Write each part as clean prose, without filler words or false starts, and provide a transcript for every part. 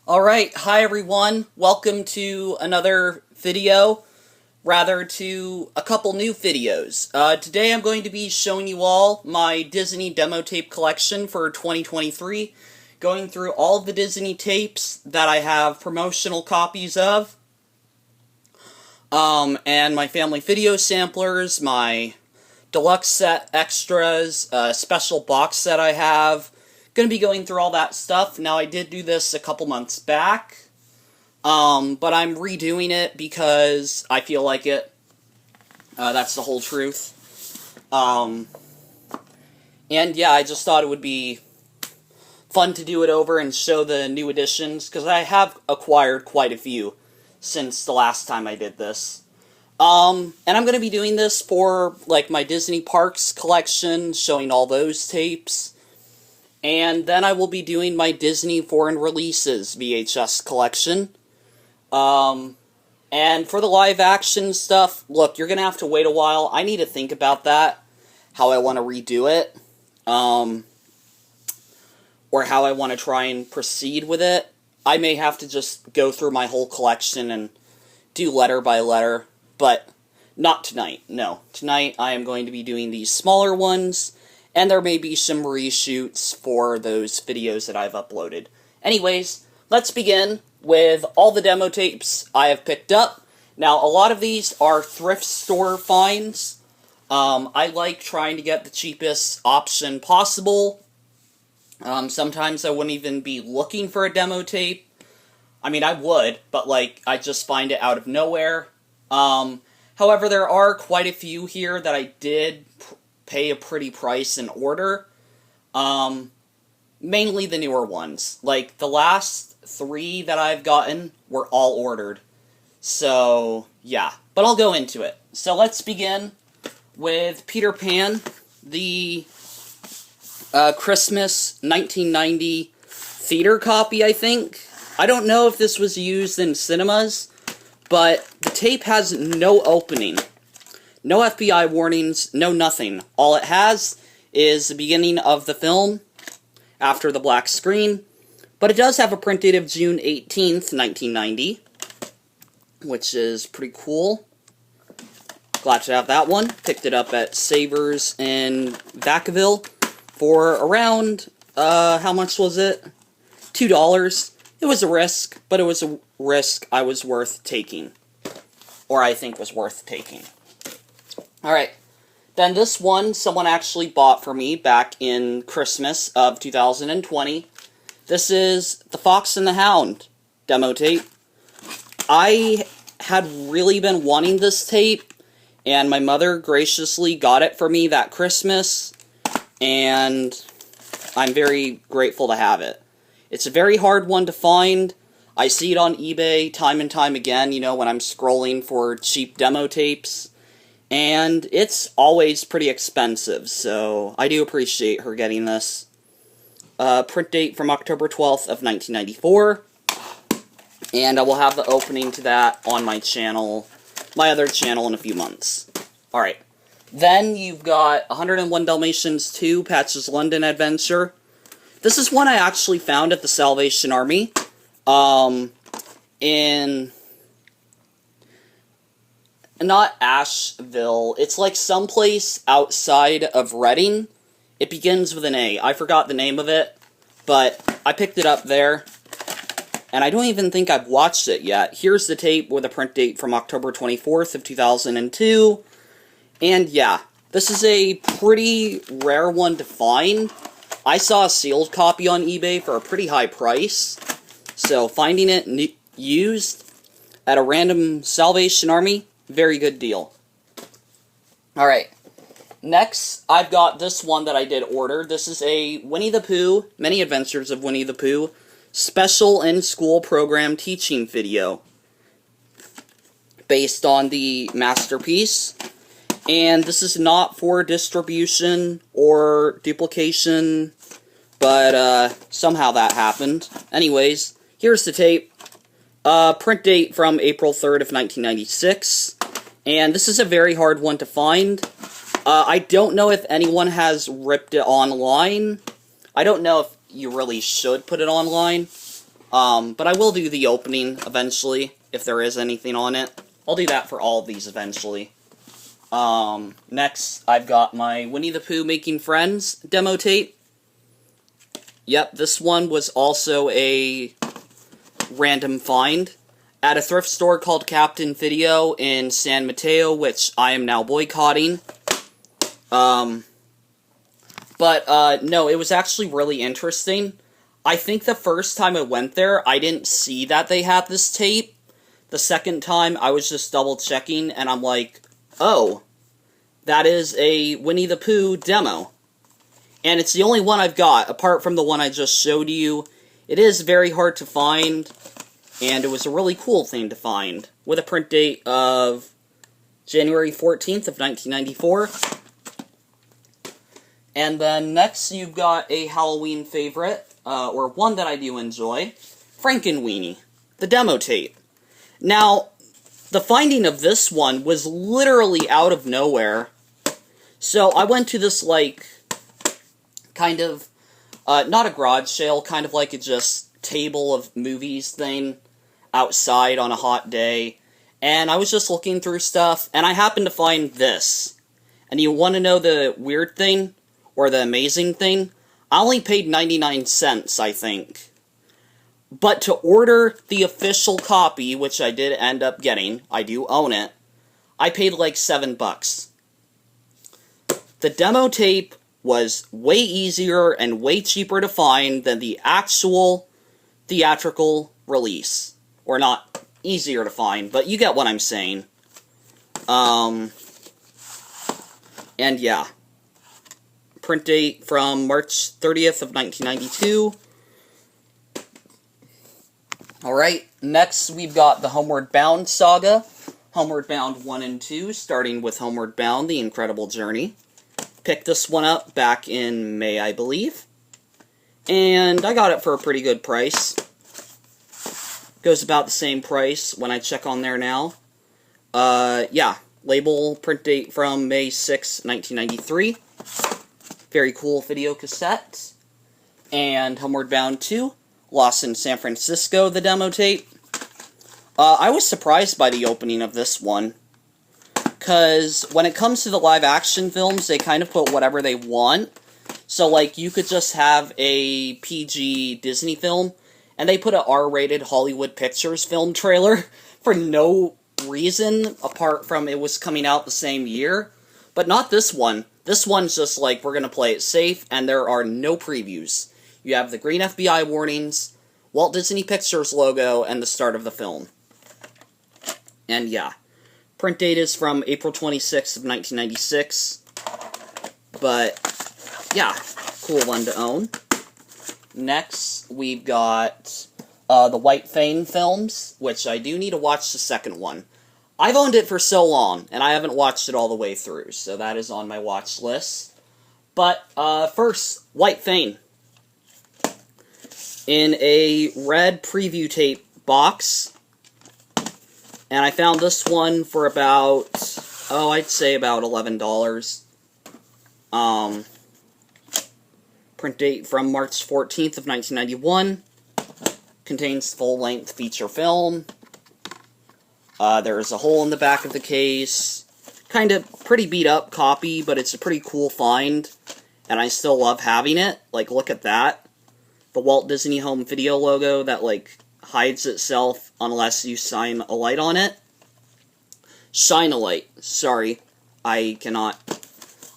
Alright, hi everyone. Welcome to another video, rather to a couple new videos. Today I'm going to be showing you all my Disney demo tape collection for 2023, going through all of the Disney tapes that I have promotional copies of, and my family video samplers, my deluxe set extras, special box set I have. Going to be going through all that stuff. Now, I did do this a couple months back, but I'm redoing it because I feel like it. That's the whole truth. And yeah, I just thought it would be fun to do it over and show the new editions, because I have acquired quite a few since the last time I did this. And I'm going to be doing this for, like, my Disney Parks collection, showing all those tapes. And then I will be doing my Disney Foreign Releases VHS collection. And for the live-action stuff, look, you're going to have to wait a while. I need to think about that, how I want to redo it, or how I want to try and proceed with it. I may have to just go through my whole collection and do letter by letter, but not tonight, no. Tonight I am going to be doing these smaller ones, and there may be some reshoots for those videos that I've uploaded. Anyways, let's begin with all the demo tapes I have picked up. Now, a lot of these are thrift store finds. I like trying to get the cheapest option possible. Sometimes I wouldn't even be looking for a demo tape. I mean, I would, but, like, I just find it out of nowhere. However, there are quite a few here that I did pay a pretty price and order. Mainly the newer ones. Like, the last 3 that I've gotten were all ordered. So, yeah. But I'll go into it. So let's begin with Peter Pan, the Christmas 1990 theater copy, I think. I don't know if this was used in cinemas, but the tape has no opening. No FBI warnings, no nothing. All it has is the beginning of the film, after the black screen, but it does have a print date of June 18th, 1990, which is pretty cool. Glad to have that one. Picked it up at Savers in Vacaville for around, how much was it? $2. It was a risk, but it was a risk I was worth taking. Or I think was worth taking. Alright, then this one someone actually bought for me back in Christmas of 2020. This is The Fox and the Hound demo tape. I had really been wanting this tape, and my mother graciously got it for me that Christmas, and I'm very grateful to have it. It's a very hard one to find. I see it on eBay time and time again, you know, when I'm scrolling for cheap demo tapes. And it's always pretty expensive, so I do appreciate her getting this. Print date from October 12th of 1994. And I will have the opening to that on my channel, my other channel, in a few months. Alright. Then you've got 101 Dalmatians 2, Patch's London Adventure. This is one I actually found at the Salvation Army. In... not Asheville. It's like someplace outside of Reading. It begins with an A. I forgot the name of it, but I picked it up there, and I don't even think I've watched it yet. Here's the tape with a print date from October 24th of 2002, and yeah, this is a pretty rare one to find. I saw a sealed copy on eBay for a pretty high price, so finding it used at a random Salvation Army, very good deal. Alright, next I've got this one that I did order. This is a Winnie the Pooh, Many Adventures of Winnie the Pooh, special in-school program teaching video, based on the masterpiece. And this is not for distribution or duplication, but somehow that happened. Anyways, here's the tape. Print date from April 3rd of 1996. And this is a very hard one to find. I don't know if anyone has ripped it online. I don't know if you really should put it online. But I will do the opening eventually, if there is anything on it. I'll do that for all of these eventually. Next, I've got my Winnie the Pooh Making Friends demo tape. Yep, this one was also a random find at a thrift store called Captain Video in San Mateo, which I am now boycotting. No, it was actually really interesting. I think the first time I went there, I didn't see that they had this tape. The second time, I was just double-checking, and I'm like, oh, that is a Winnie the Pooh demo. And it's the only one I've got, apart from the one I just showed you. It is very hard to find, and it was a really cool thing to find, with a print date of January 14th of 1994. And then next you've got a Halloween favorite, or one that I do enjoy, Frankenweenie, the demo tape. Now, the finding of this one was literally out of nowhere. So I went to this, like, kind of, not a garage sale, kind of like a just table of movies thing outside on a hot day. And I was just looking through stuff, and I happened to find this. And you want to know the weird thing? Or the amazing thing? I only paid 99 cents, I think. But to order the official copy, which I did end up getting, I do own it, I paid like $7. The demo tape was way easier and way cheaper to find than the actual theatrical release. Or not easier to find, but you get what I'm saying. And yeah. Print date from March 30th of 1992. Alright, next we've got the Homeward Bound saga. Homeward Bound 1 and 2, starting with Homeward Bound, The Incredible Journey. Picked this one up back in May, I believe. And I got it for a pretty good price. Goes about the same price when I check on there now. Yeah, label print date from May 6, 1993. Very cool video cassette. And Homeward Bound 2, Lost in San Francisco, the demo tape. I was surprised by the opening of this one. Because when it comes to the live-action films, they kind of put whatever they want. So, like, you could just have a PG Disney film, and they put an R-rated Hollywood Pictures film trailer for no reason, apart from it was coming out the same year. But not this one. This one's just like, we're going to play it safe, and there are no previews. You have the green FBI warnings, Walt Disney Pictures logo, and the start of the film. And yeah. Print date is from April 26th of 1996. But, yeah, cool one to own. Next, we've got the White Fang films, which I do need to watch the second one. I've owned it for so long, and I haven't watched it all the way through, so that is on my watch list. But, first, White Fang. In a red preview tape box. And I found this one for about, I'd say about $11. Print date from March 14th of 1991. Contains full-length feature film. There's a hole in the back of the case. Kind of pretty beat-up copy, but it's a pretty cool find. And I still love having it. Like, look at that. The Walt Disney Home Video logo that, like, hides itself unless you shine a light on it. Shine a light. Sorry. I cannot.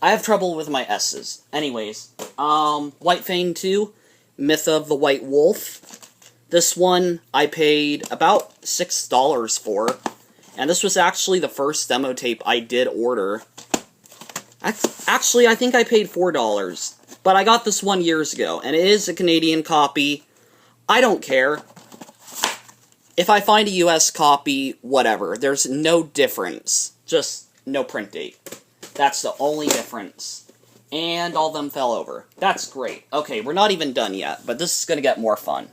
I have trouble with my S's. Anyways. White Fang 2. Myth of the White Wolf. This one I paid about $6 for. And this was actually the first demo tape I did order. Actually, I think I paid $4. But I got this one years ago. And it is a Canadian copy. I don't care. If I find a US copy, whatever. There's no difference. Just no print date. That's the only difference. And all of them fell over. That's great. Okay, we're not even done yet, but this is going to get more fun.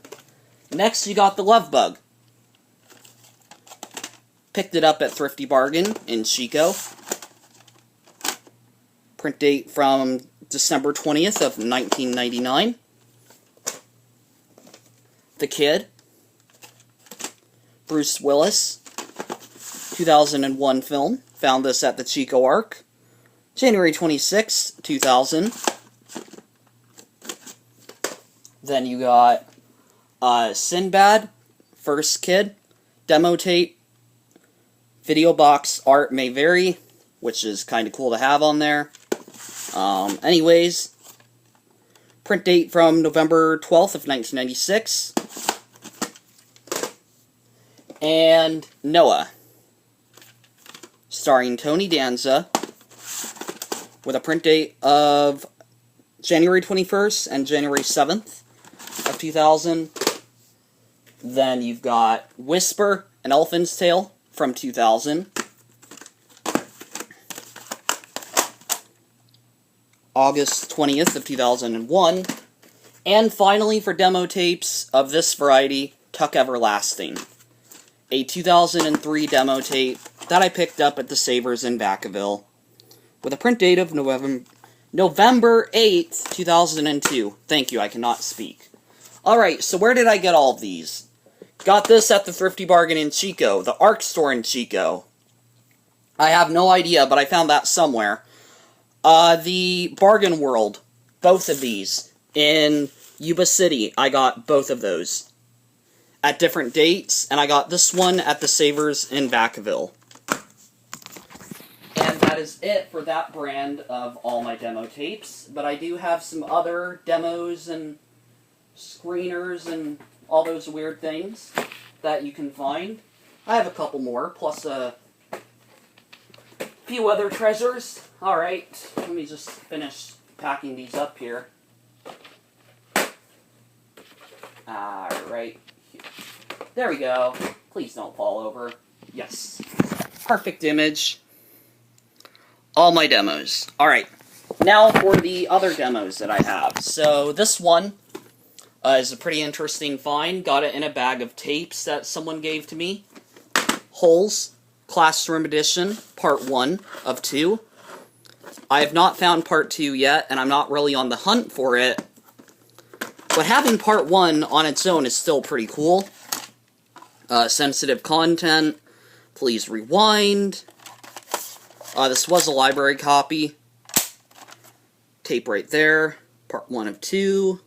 Next, you got the Love Bug. Picked it up at Thrifty Bargain in Chico. Print date from December 20th of 1999. The Kid. Bruce Willis, 2001 film. Found this at the Chico Arc. January 26, 2000. Then you got Sinbad, First Kid, demo tape. Video box art may vary, which is kind of cool to have on there. Anyways, print date from November 12th of 1996. And Noah, starring Tony Danza, with a print date of January 21st and January 7th of 2000. Then you've got Whisper, An Elephant's Tale from 2000. August 20th of 2001. And finally, for demo tapes of this variety, Tuck Everlasting, a 2003 demo tape that I picked up at the Savers in Vacaville, with a print date of November 8th, 2002. Thank you, I cannot speak. Alright, so where did I get all of these? Got this at the Thrifty Bargain in Chico, the Arc store in Chico. I have no idea, but I found that somewhere. The Bargain World, both of these, in Yuba City. I got both of those at different dates, and I got this one at the Savers in Vacaville. And that is it for that brand of all my demo tapes, but I do have some other demos and screeners and all those weird things that you can find. I have a couple more, plus a few other treasures. Alright, let me just finish packing these up here. Alright. There we go. Please don't fall over. Yes. Perfect image. All my demos. Alright. Now for the other demos that I have. So this one is a pretty interesting find. Got it in a bag of tapes that someone gave to me. Holes, Classroom Edition, Part 1 of 2. I have not found Part 2 yet, and I'm not really on the hunt for it. But having Part 1 on its own is still pretty cool. Sensitive content. Please rewind. This was a library copy. Tape right there. Part 1 of 2.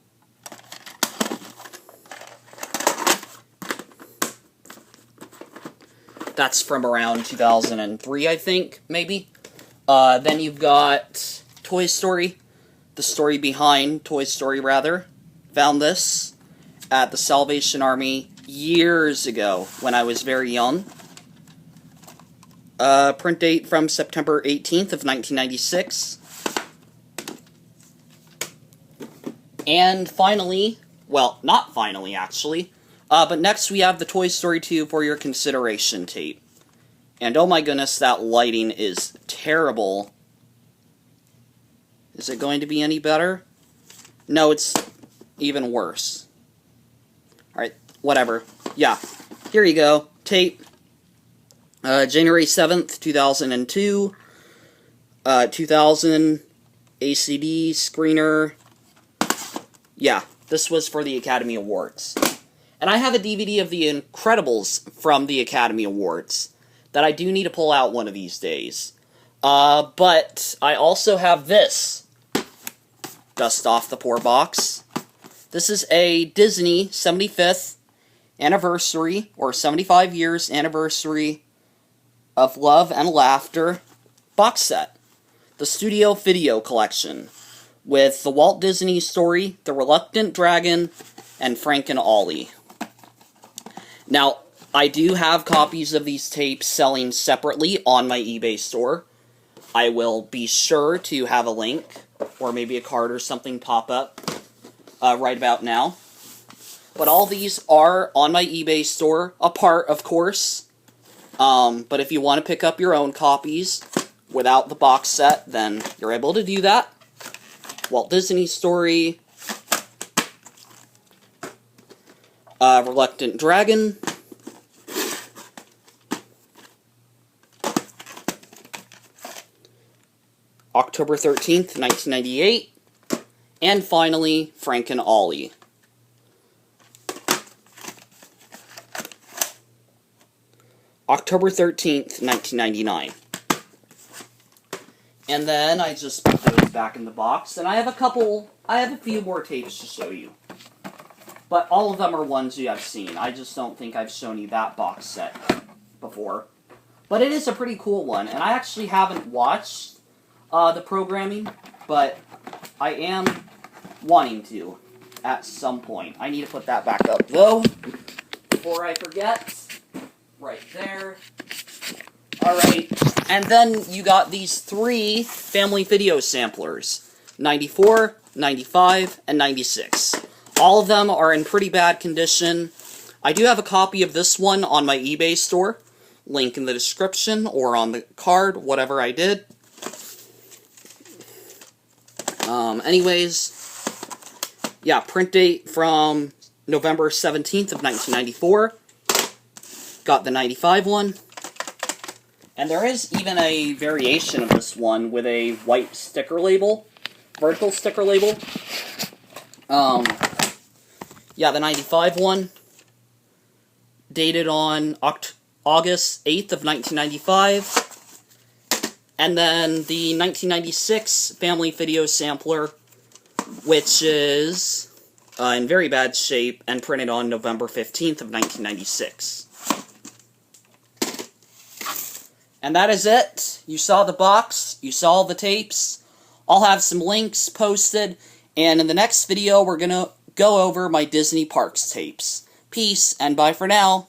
That's from around 2003, I think, maybe. Then you've got Toy Story. The story behind Toy Story, rather. Found this at the Salvation Army years ago, when I was very young. Print date from September 18th of 1996. And finally, well, not finally, actually, but next we have the Toy Story 2 For Your Consideration tape. And oh my goodness, that lighting is terrible. Is it going to be any better? No, it's even worse. Alright, whatever. Yeah, here you go. Tape. January 7th, 2002. 2000 ACD screener. Yeah, this was for the Academy Awards. And I have a DVD of The Incredibles from the Academy Awards that I do need to pull out one of these days. But I also have this. Dust off the poor box. This is a Disney 75th anniversary, or 75 years anniversary of Love and Laughter box set. The Studio Video Collection, with the Walt Disney Story, The Reluctant Dragon, and Frank and Ollie. Now, I do have copies of these tapes selling separately on my eBay store. I will be sure to have a link, or maybe a card or something pop up right about now. But all these are on my eBay store, apart, of course. But if you want to pick up your own copies without the box set, then you're able to do that. Walt Disney Story, Reluctant Dragon, October 13th, 1998, and finally, Frank and Ollie. October 13th, 1999. And then I just put those back in the box, and I have a few more tapes to show you. But all of them are ones you have seen. I just don't think I've shown you that box set before. But it is a pretty cool one, and I actually haven't watched the programming, but I am wanting to at some point. I need to put that back up, though, before I forget. Right there. Alright, and then you got these 3 family video samplers. 94, 95, and 96. All of them are in pretty bad condition. I do have a copy of this one on my eBay store. Link in the description, or on the card, whatever I did. Anyways, yeah, print date from November 17th of 1994. Got the 95 one. And there is even a variation of this one with a white sticker label. Vertical sticker label. Yeah, the 95 one. Dated on August 8th of 1995. And then the 1996 family video sampler, which is in very bad shape and printed on November 15th of 1996. And that is it. You saw the box, you saw the tapes. I'll have some links posted, and in the next video we're gonna go over my Disney Parks tapes. Peace, and bye for now.